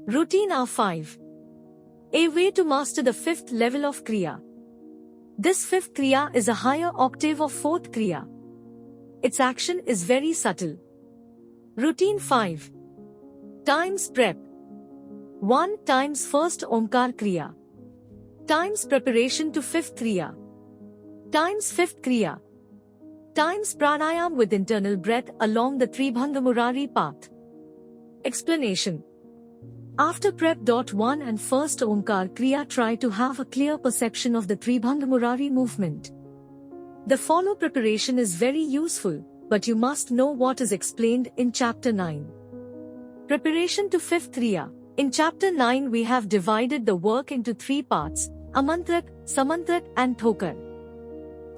Routine R5. A way to master the fifth level of Kriya. This fifth Kriya is a higher octave of fourth Kriya. Its action is very subtle. Routine 5. Times prep. 1 times first Omkar Kriya. Times preparation to fifth Kriya. Times fifth Kriya. Times pranayam with internal breath along the Tribhanga Murari path. Explanation. After prep. 1 and first Omkar Kriya, try to have a clear perception of the Tribhanga Murari movement. The follow preparation is very useful, but you must know what is explained in chapter 9. Preparation to fifth Kriya. In chapter 9 we have divided the work into 3 parts, Amantrak, Samantrak and Thokar.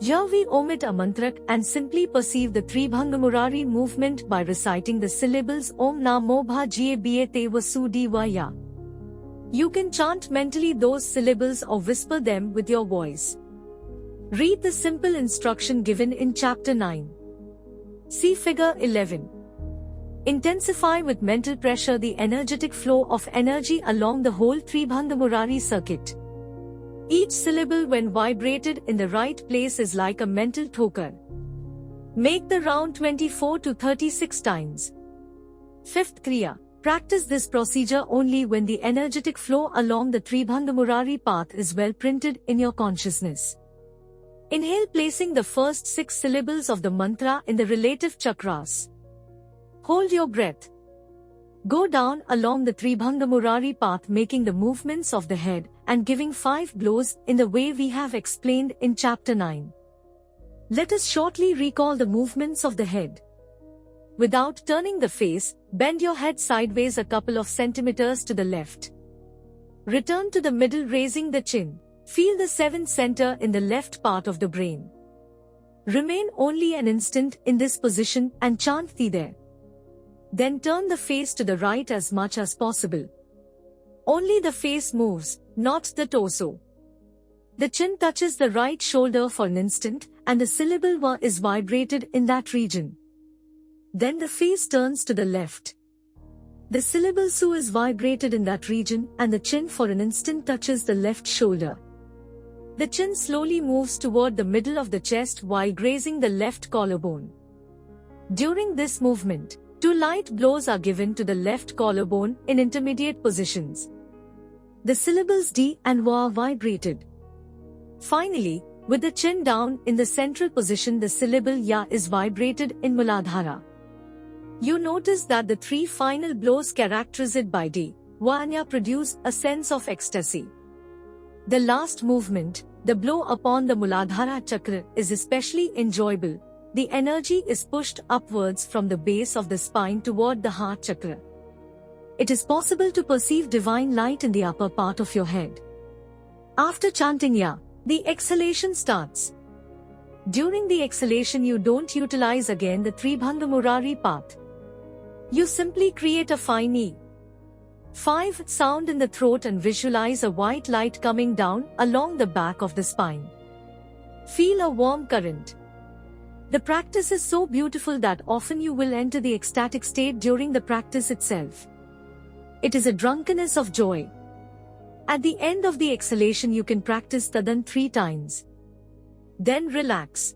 Here we omit Amantrak and simply perceive the Tribhanga Murari movement by reciting the syllables Om Namo Bhagavate Vasudevaya. You can chant mentally those syllables or whisper them with your voice. Read the simple instruction given in chapter 9. See figure 11. Intensify with mental pressure the energetic flow of energy along the whole Tribhanga Murari circuit. Each syllable when vibrated in the right place is like a mental thokar. Make the round 24 to 36 times. Fifth Kriya. Practice this procedure only when the energetic flow along the Tribhanga Murari path is well printed in your consciousness. Inhale, placing the first 6 syllables of the mantra in the relative chakras. Hold your breath. Go down along the Tribhanga Murari path, making the movements of the head and giving 5 blows in the way we have explained in chapter 9. Let us shortly recall the movements of the head. Without turning the face, bend your head sideways a couple of centimeters to the left. Return to the middle, raising the chin. Feel the 7th center in the left part of the brain. Remain only an instant in this position and chant Ti there. Then turn the face to the right as much as possible. Only the face moves, not the torso. The chin touches the right shoulder for an instant, and the syllable Va is vibrated in that region. Then the face turns to the left. The syllable Su is vibrated in that region, and the chin for an instant touches the left shoulder. The chin slowly moves toward the middle of the chest while grazing the left collarbone. During this movement, 2 light blows are given to the left collarbone in intermediate positions. The syllables D and Va are vibrated. Finally, with the chin down in the central position, the syllable Ya is vibrated in Muladhara. You notice that the 3 final blows characterized by D, Va and Ya produce a sense of ecstasy. The last movement, the blow upon the Muladhara chakra, is especially enjoyable. The energy is pushed upwards from the base of the spine toward the heart chakra. It is possible to perceive divine light in the upper part of your head. After chanting Ya, the exhalation starts. During the exhalation you don't utilize again the Tribhanga Murari path. You simply create a fine E5 sound in the throat and visualize a white light coming down along the back of the spine. Feel a warm current. The practice is so beautiful that often you will enter the ecstatic state during the practice itself. It is a drunkenness of joy. At the end of the exhalation you can practice Tadan 3 times. Then relax.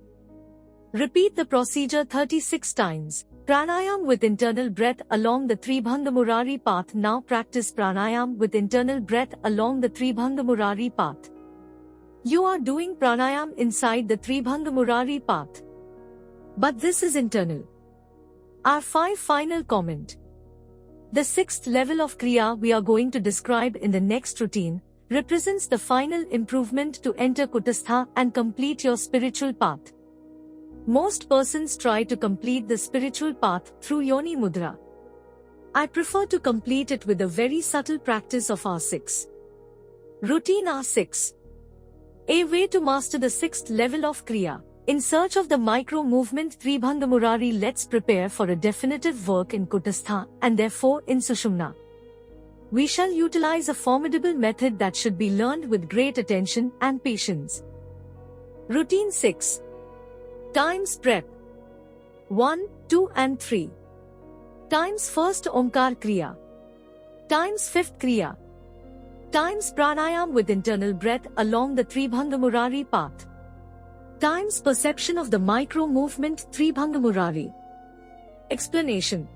Repeat the procedure 36 times. Pranayam with internal breath along the Tribhanga Murari path. Now practice pranayam with internal breath along the Tribhanga Murari path. You are doing pranayam inside the Tribhanga Murari path. But this is internal. Our 5 final comment. The 6th level of Kriya we are going to describe in the next routine represents the final improvement to enter Kutastha and complete your spiritual path. Most persons try to complete the spiritual path through Yoni Mudra. I prefer to complete it with a very subtle practice of R6. Routine R6. A way to master the 6th level of Kriya. In search of the micro-movement Tribhanga Murari, let's prepare for a definitive work in Kutastha and therefore in Sushumna. We shall utilize a formidable method that should be learned with great attention and patience. Routine 6. Times prep. 1, 2 and 3. Times first Omkar Kriya. Times fifth Kriya. Times pranayam with internal breath along the Tribhanga Murari path. Times perception of the micro movement Tribhanga Murari. Explanation.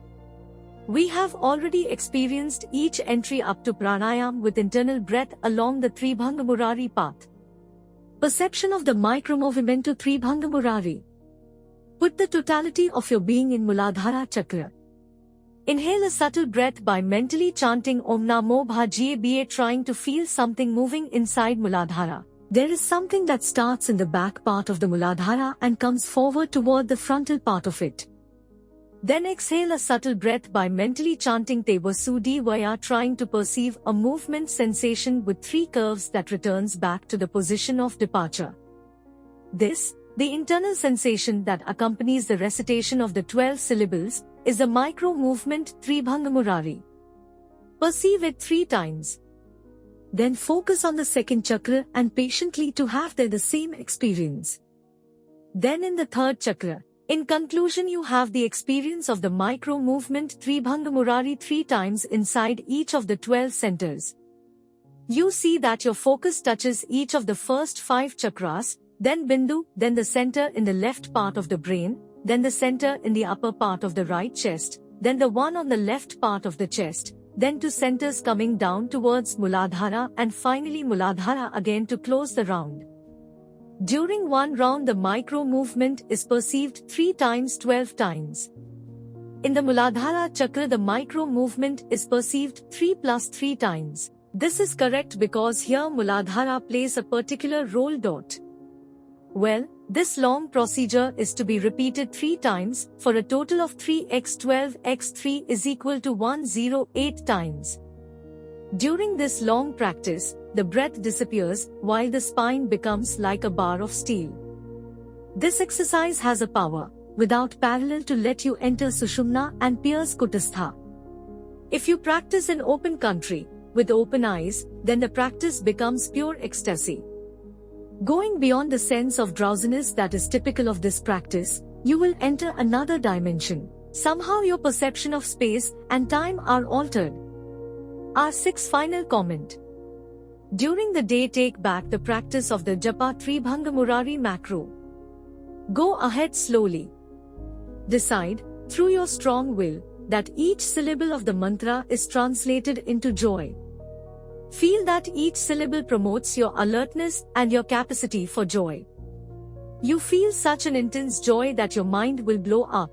We have already experienced each entry up to pranayam with internal breath along the Tribhanga Murari path. Perception of the micro movimento Tribhanga Murari. Put the totality of your being in Muladhara Chakra. Inhale a subtle breath by mentally chanting Om Namo Bhagavaye, trying to feel something moving inside Muladhara. There is something that starts in the back part of the Muladhara and comes forward toward the frontal part of it. Then exhale a subtle breath by mentally chanting Tevasudi Vaya, trying to perceive a movement sensation with 3 curves that returns back to the position of departure. This, the internal sensation that accompanies the recitation of the 12 syllables, is the micro movement Tribhanga Murari. Perceive it 3 times. Then focus on the second chakra and patiently to have there the same experience. Then in the third chakra, in conclusion, you have the experience of the micro movement Tribhanga Murari 3 times inside each of the 12 centers. You see that your focus touches each of the first 5 chakras, then Bindu, then the center in the left part of the brain, then the center in the upper part of the right chest, then the one on the left part of the chest, then 2 centers coming down towards Muladhara, and finally Muladhara again to close the round. During one round, the micro movement is perceived 3 times 12 times. In the Muladhara chakra, the micro movement is perceived 3 plus 3 times. This is correct because here Muladhara plays a particular role. Well, this long procedure is to be repeated 3 times, for a total of 3x12x3 is equal to 108 times. During this long practice, the breath disappears, while the spine becomes like a bar of steel. This exercise has a power, without parallel, to let you enter Sushumna and pierce Kutastha. If you practice in open country, with open eyes, then the practice becomes pure ecstasy. Going beyond the sense of drowsiness that is typical of this practice, you will enter another dimension. Somehow your perception of space and time are altered. Our 6th final comment. During the day, take back the practice of the Japa Tribhanga Murari macro. Go ahead slowly. Decide, through your strong will, that each syllable of the mantra is translated into joy. Feel that each syllable promotes your alertness and your capacity for joy. You feel such an intense joy that your mind will blow up.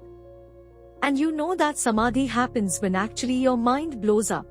And you know that samadhi happens when actually your mind blows up.